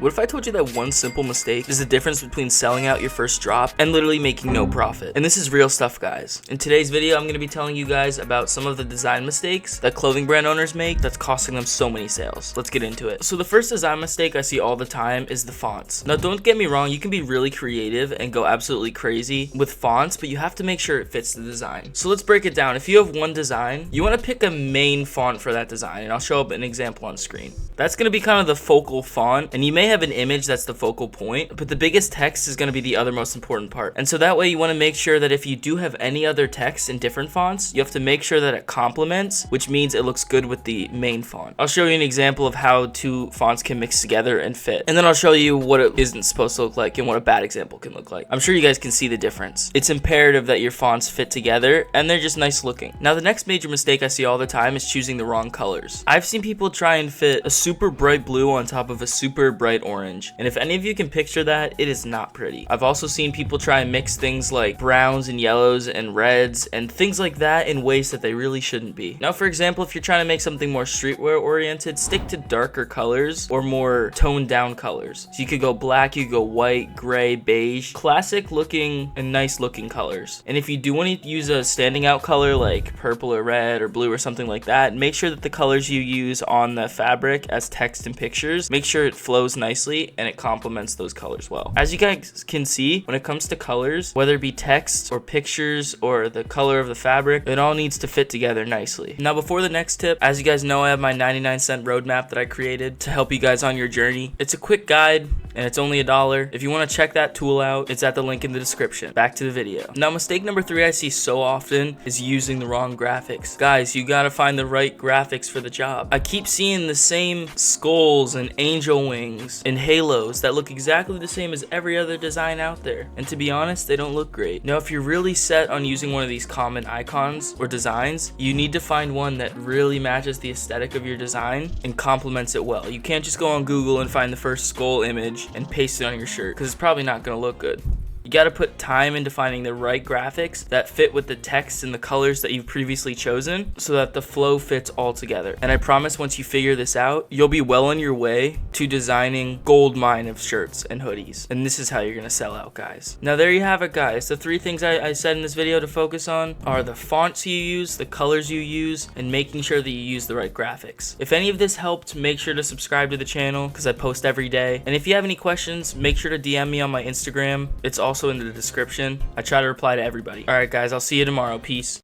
What if I told you that one simple mistake is the difference between selling out your first drop and literally making no profit? And this is real stuff, guys. In today's video, I'm going to be telling you guys about some of the design mistakes that clothing brand owners make that's costing them so many sales. Let's get into it. So the first design mistake I see all the time is the fonts. Now, don't get me wrong, you can be really creative and go absolutely crazy with fonts, but you have to make sure it fits the design. So let's break it down. If you have one design, you want to pick a main font for that design, and I'll show up an example on screen. That's going to be kind of the focal font, and you may have an image that's the focal point, but the biggest text is going to be the other most important part. And so that way you want to make sure that if you do have any other text in different fonts, you have to make sure that it complements, which means it looks good with the main font. I'll show you an example of how two fonts can mix together and fit, and then I'll show you what it isn't supposed to look like and what a bad example can look like. I'm sure you guys can see the difference. It's imperative that your fonts fit together and they're just nice looking. Now, the next major mistake I see all the time is choosing the wrong colors. I've seen people try and fit a super bright blue on top of a super bright orange, and if any of you can picture that, it is not pretty. I've also seen people try and mix things like browns and yellows and reds and things like that in ways that they really shouldn't be. Now, for example, if you're trying to make something more streetwear oriented, stick to darker colors or more toned down colors. So you could go black, you could go white, gray, beige, classic looking and nice looking colors. And if you do want to use a standing out color like purple or red or blue or something like that, make sure that the colors you use on the fabric as text and pictures, make sure it flows nicely and it complements those colors well. As you guys can see, when it comes to colors, whether it be text or pictures or the color of the fabric, it all needs to fit together nicely. Now, before the next tip, as you guys know, I have my 99-cent roadmap that I created to help you guys on your journey. It's a quick guide and it's only $1. If you want to check that tool out, it's at the link in the description. Back to the video. Now, mistake number 3 I see so often is using the wrong graphics. Guys, you gotta find the right graphics for the job. I keep seeing the same skulls and angel wings and halos that look exactly the same as every other design out there, and to be honest, they don't look great. Now, if you're really set on using one of these common icons or designs, you need to find one that really matches the aesthetic of your design and complements it well. You can't just go on Google and find the first skull image and paste it on your shirt, because it's probably not going to look good. You got to put time into finding the right graphics that fit with the text and the colors that you've previously chosen so that the flow fits all together. And I promise once you figure this out, you'll be well on your way to designing gold mine of shirts and hoodies. And this is how you're going to sell out, guys. Now, there you have it, guys. The 3 things I said in this video to focus on are the fonts you use, the colors you use, and making sure that you use the right graphics. If any of this helped, make sure to subscribe to the channel because I post every day. And if you have any questions, make sure to DM me on my Instagram. It's also in the description. I try to reply to everybody. All right, guys, I'll see you tomorrow. Peace.